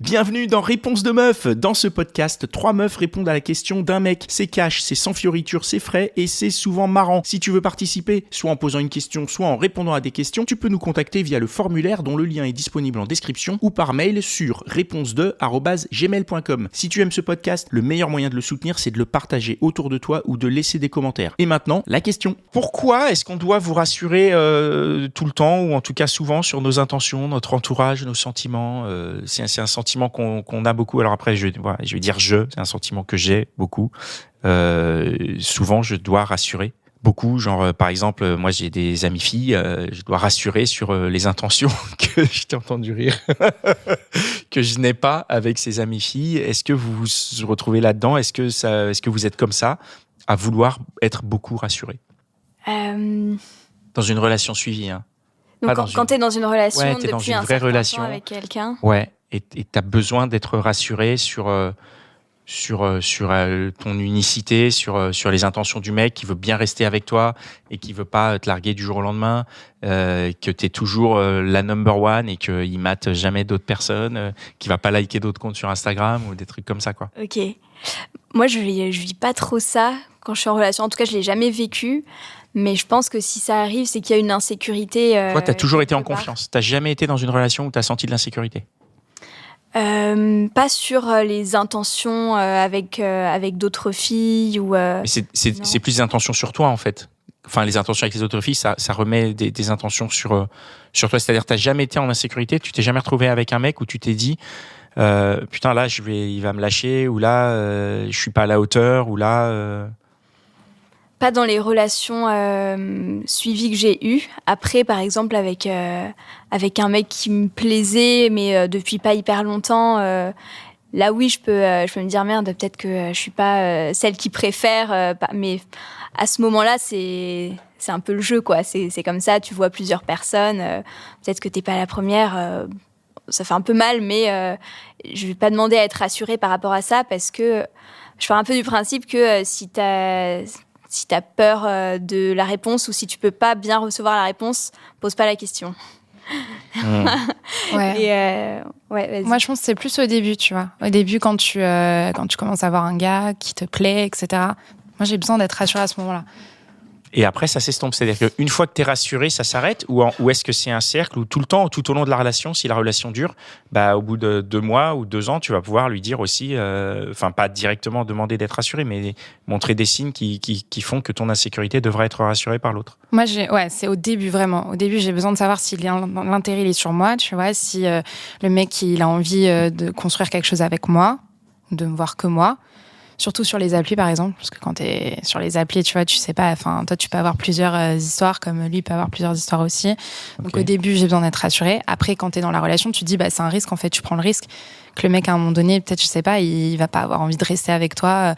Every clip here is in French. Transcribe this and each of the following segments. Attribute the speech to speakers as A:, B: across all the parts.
A: Bienvenue dans Réponse de meuf. Dans ce podcast, 3 meufs répondent à la question d'un mec. C'est cash, c'est sans fioriture, c'est frais et c'est souvent marrant. Si tu veux participer, soit en posant une question, soit en répondant à des questions, tu peux nous contacter via le formulaire dont le lien est disponible en description ou par mail sur réponse2@gmail.com. Si tu aimes ce podcast, le meilleur moyen de le soutenir, c'est de le partager autour de toi ou de laisser des commentaires. Et maintenant, la question. Pourquoi est-ce qu'on doit vous rassurer tout le temps ou en tout cas souvent sur nos intentions, notre entourage, nos sentiments c'est un sentiment qu'on a beaucoup. Alors après, je vais dire c'est un sentiment que j'ai beaucoup. Souvent, je dois rassurer beaucoup. Genre, par exemple, moi, j'ai des amies filles, je dois rassurer sur les intentions que je t'ai entendu rire, que je n'ai pas avec ces amies filles. Est-ce que vous vous retrouvez là-dedans? Est-ce que vous êtes comme ça, à vouloir être beaucoup rassuré? Dans une relation suivie, hein.
B: Donc quand tu es dans une relation
A: depuis
B: dans une
A: un
B: vraie
A: certain
B: relation
A: temps
B: avec quelqu'un.
A: Ouais, et tu as besoin d'être rassuré sur ton unicité, sur les intentions du mec qui veut bien rester avec toi et qui veut pas te larguer du jour au lendemain, que tu es toujours la number one et qu'il mate jamais d'autres personnes, qui va pas liker d'autres comptes sur Instagram ou des trucs comme ça, quoi.
B: Ok. Moi, je vis pas trop ça quand je suis en relation. En tout cas, je l'ai jamais vécu. Mais je pense que si ça arrive, c'est qu'il y a une insécurité.
A: Toi, tu as toujours été en confiance. Tu n'as jamais été dans une relation où tu as senti de l'insécurité?
B: Pas sur les intentions avec d'autres filles. Mais
A: c'est plus des intentions sur toi, en fait. Enfin, les intentions avec les autres filles, ça remet des intentions sur toi. C'est-à-dire que tu n'as jamais été en insécurité, tu t'es jamais retrouvé avec un mec où tu t'es dit putain, là, il va me lâcher, ou là, je suis pas à la hauteur, ou là...
B: Pas dans les relations suivies que j'ai eues. Après, par exemple, avec un mec qui me plaisait, mais depuis pas hyper longtemps, là, oui, je peux me dire, merde, peut-être que je suis pas celle qui préfère. Mais à ce moment-là, c'est un peu le jeu, quoi. C'est comme ça, tu vois plusieurs personnes. Peut-être que t'es pas la première. Ça fait un peu mal, mais je vais pas demander à être rassurée par rapport à ça, parce que je pars un peu du principe que si t'as peur de la réponse ou si tu peux pas bien recevoir la réponse, pose pas la question.
C: Ouais.
B: Vas-y.
C: Moi, je pense que c'est plus au début, tu vois. Au début, quand tu commences à voir un gars qui te plaît, etc. Moi, j'ai besoin d'être rassurée à ce moment-là.
A: Et après, ça s'estompe. C'est-à-dire qu'une fois que tu es rassuré, ça s'arrête, ou est-ce que c'est un cercle où tout le temps, tout au long de la relation, si la relation dure, au bout de 2 mois ou 2 ans, tu vas pouvoir lui dire aussi, pas directement demander d'être rassuré, mais montrer des signes qui font que ton insécurité devrait être rassurée par l'autre.
C: Moi, c'est au début, vraiment. Au début, j'ai besoin de savoir si l'intérêt il est sur moi, tu vois, si le mec il a envie de construire quelque chose avec moi, de me voir que moi. Surtout sur les applis, par exemple, parce que quand t'es sur les applis, tu vois, tu sais pas, toi, tu peux avoir plusieurs histoires, comme lui peut avoir plusieurs histoires aussi. Donc, au début, j'ai besoin d'être rassurée. Après, quand t'es dans la relation, tu te dis, c'est un risque, en fait, tu prends le risque que le mec, à un moment donné, peut-être, je sais pas, il va pas avoir envie de rester avec toi.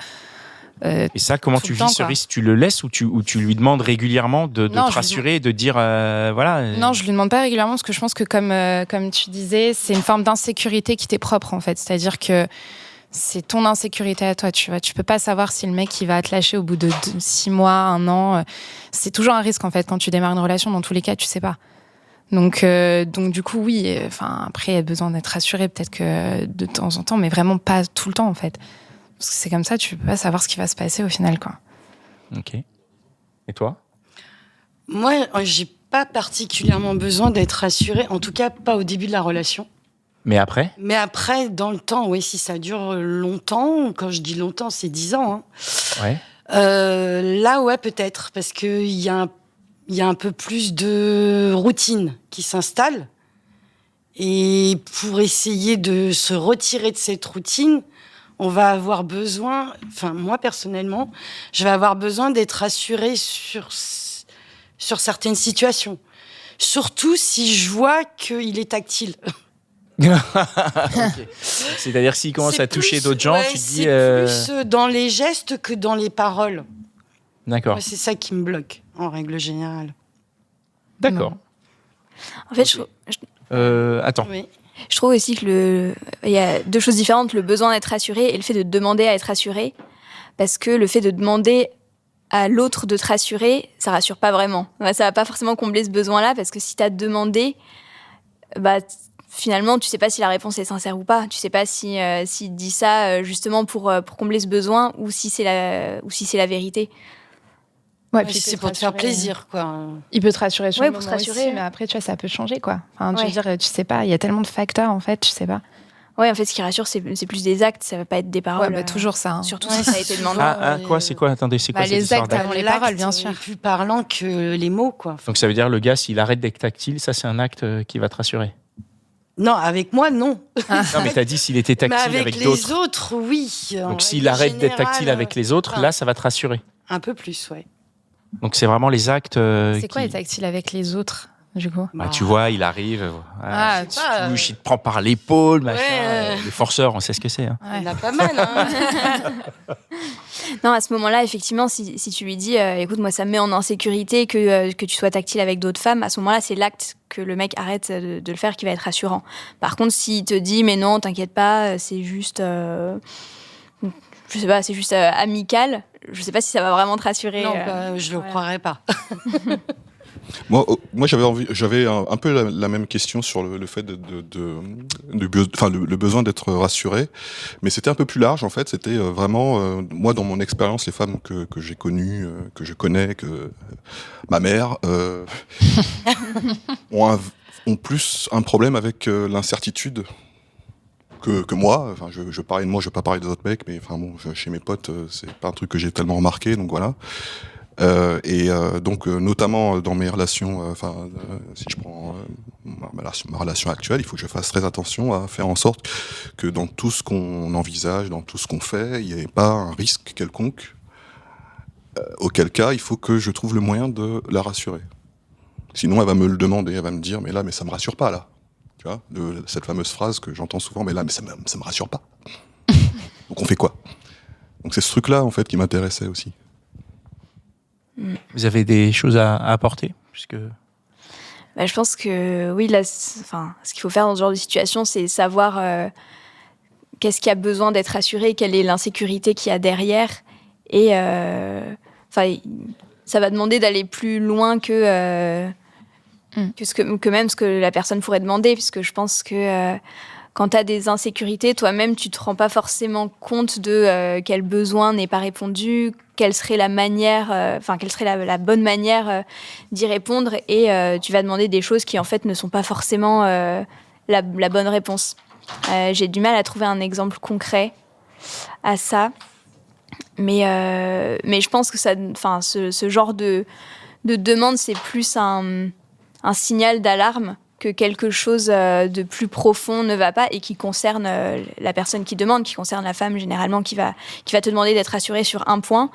A: Et ça, comment tu vis ce risque? Tu le laisses ou tu lui demandes régulièrement de te rassurer et de dire, voilà.
C: Non, je lui demande pas régulièrement, parce que je pense que, comme tu disais, c'est une forme d'insécurité qui t'est propre, en fait. C'est-à-dire que c'est ton insécurité à toi, tu vois. Tu peux pas savoir si le mec il va te lâcher au bout de 6 mois, 1 an. C'est toujours un risque, en fait, quand tu démarres une relation. Dans tous les cas, tu sais pas. Donc du coup, oui. Après, il y a besoin d'être rassuré, peut-être que de temps en temps, mais vraiment pas tout le temps, en fait. Parce que c'est comme ça, tu peux pas savoir ce qui va se passer au final, quoi.
A: Ok. Et toi?
D: Moi, j'ai pas particulièrement besoin d'être rassurée, en tout cas pas au début de la relation.
A: Mais après,
D: dans le temps, oui, si ça dure longtemps, quand je dis longtemps, c'est 10 ans. Hein.
A: Ouais.
D: Là, ouais, peut-être, parce qu'il y a un peu plus de routine qui s'installe. Et pour essayer de se retirer de cette routine, on va avoir besoin, moi personnellement, je vais avoir besoin d'être rassurée sur certaines situations. Surtout si je vois qu'il est tactile.
A: Okay. C'est-à-dire s'il commence à toucher d'autres gens, tu te dis...
D: C'est plus dans les gestes que dans les paroles.
A: D'accord.
D: C'est ça qui me bloque, en règle générale.
A: D'accord.
B: En fait,
A: attends.
D: Oui.
B: Je trouve aussi que il y a 2 choses différentes, le besoin d'être rassuré et le fait de demander à être rassuré. Parce que le fait de demander à l'autre de te rassurer, ça rassure pas vraiment. Ça va pas forcément combler ce besoin-là, parce que si t'as demandé, finalement, tu sais pas si la réponse est sincère ou pas. Tu sais pas si s'il dit ça justement pour combler ce besoin ou si c'est la vérité.
C: Ouais,
D: Puis
C: puis
D: c'est pour te faire plaisir, quoi.
C: Il peut te rassurer sur
B: Ouais,
C: le
B: pour te
C: moment
B: rassurer.
C: aussi, mais après, tu vois, ça peut changer, quoi. Enfin, je
B: Ouais.
C: veux dire, tu sais pas, il y a tellement de facteurs, en fait, tu sais pas.
B: Ouais, en fait, ce qui rassure, c'est plus des actes, ça va pas être des paroles.
C: Ouais, toujours ça. Hein.
B: Surtout
D: Ouais,
B: si ça a été demandé.
A: Quoi, c'est quoi? Attendez, c'est quoi cette
C: les
A: histoire
C: actes
A: d'acte
C: avant les
D: L'acte
C: paroles, bien sûr.
D: est plus parlant que les mots, quoi.
A: Donc ça veut dire le gars, s'il arrête d'être tactile, ça c'est un acte qui va te rassurer.
D: Non, avec moi, non.
A: Non, mais t'as dit s'il était
D: Mais
A: tactile
D: avec
A: avec
D: les
A: d'autres.
D: autres, oui. En
A: Donc s'il
D: règle
A: arrête d'être
D: générale,
A: tactile avec les autres,
D: enfin,
A: là ça va te rassurer.
D: un peu plus, ouais.
A: Donc c'est vraiment les actes.
C: C'est quoi être tactile avec les autres, du coup
A: Tu vois, il arrive,
C: Ah,
A: il
D: je sais pas,
A: te touche, il te prend par l'épaule, machin.
D: Ouais.
A: Les forceurs, on sait ce que c'est. Hein.
D: Il y en a pas mal, hein.
B: Non, à ce moment-là, effectivement, si tu lui dis, écoute, moi, ça me met en insécurité que tu sois tactile avec d'autres femmes, à ce moment-là, c'est l'acte que le mec arrête de le faire qui va être rassurant. Par contre, s'il te dit, mais non, t'inquiète pas, c'est juste, je sais pas, c'est juste amical, je sais pas si ça va vraiment te rassurer.
D: Non, je le
B: voilà.
D: croirais pas.
E: Moi, j'avais un peu la même question sur le fait le besoin d'être rassuré, mais c'était un peu plus large en fait. C'était vraiment moi dans mon expérience, les femmes que j'ai connues, que je connais, que ma mère ont plus un problème avec l'incertitude que moi. Enfin, je parlais de moi, je vais pas parler des autres mecs, mais enfin bon, chez mes potes, c'est pas un truc que j'ai tellement remarqué, donc voilà. Donc notamment dans mes relations, si je prends ma relation actuelle, il faut que je fasse très attention à faire en sorte que dans tout ce qu'on envisage, dans tout ce qu'on fait, il n'y ait pas un risque quelconque, auquel cas il faut que je trouve le moyen de la rassurer. Sinon elle va me le demander, elle va me dire mais ça me rassure pas là. Tu vois, cette fameuse phrase que j'entends souvent, mais ça me rassure pas. Donc on fait quoi? Donc c'est ce truc-là en fait qui m'intéressait aussi.
A: Vous avez des choses à apporter puisque...
B: Je pense que oui, là, ce qu'il faut faire dans ce genre de situation, c'est savoir qu'est-ce qui a besoin d'être assuré, quelle est l'insécurité qu'il y a derrière. Et ça va demander d'aller plus loin que même ce que la personne pourrait demander, puisque je pense que quand tu as des insécurités, toi-même, tu te rends pas forcément compte de quel besoin n'est pas répondu, quelle serait la manière, quelle serait la bonne manière d'y répondre, et tu vas demander des choses qui en fait ne sont pas forcément la bonne réponse. J'ai du mal à trouver un exemple concret à ça, mais je pense que ce genre de demande, c'est plus un signal d'alarme que quelque chose de plus profond ne va pas et qui concerne la personne qui demande, qui concerne la femme généralement, qui va te demander d'être rassurée sur un point.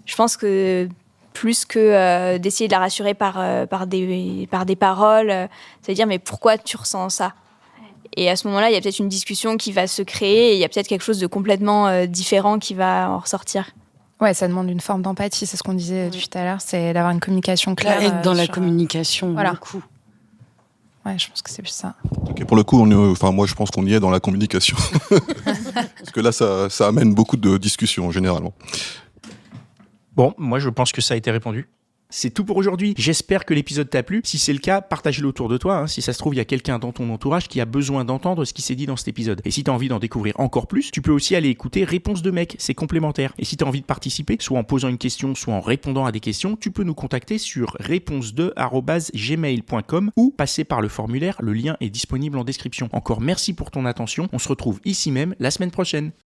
B: Je pense que plus que d'essayer de la rassurer par des paroles, c'est-à-dire mais pourquoi tu ressens ça? Et à ce moment-là, il y a peut-être une discussion qui va se créer et il y a peut-être quelque chose de complètement différent qui va en ressortir.
C: Ouais, ça demande une forme d'empathie, c'est ce qu'on disait tout à l'heure, c'est d'avoir une communication claire.
D: Être dans la communication,
C: voilà.
D: beaucoup.
C: Ouais, je pense que c'est plus ça.
E: Okay, pour le coup, moi je pense qu'on y est dans la communication. Parce que là, ça amène beaucoup de discussions, généralement.
A: Bon, moi je pense que ça a été répondu. C'est tout pour aujourd'hui. J'espère que l'épisode t'a plu. Si c'est le cas, partage-le autour de toi. Si ça se trouve, il y a quelqu'un dans ton entourage qui a besoin d'entendre ce qui s'est dit dans cet épisode. Et si t'as envie d'en découvrir encore plus, tu peux aussi aller écouter Réponse de mec. C'est complémentaire. Et si t'as envie de participer, soit en posant une question, soit en répondant à des questions, tu peux nous contacter sur réponse2@gmail.com ou passer par le formulaire. Le lien est disponible en description. Encore merci pour ton attention. On se retrouve ici même la semaine prochaine.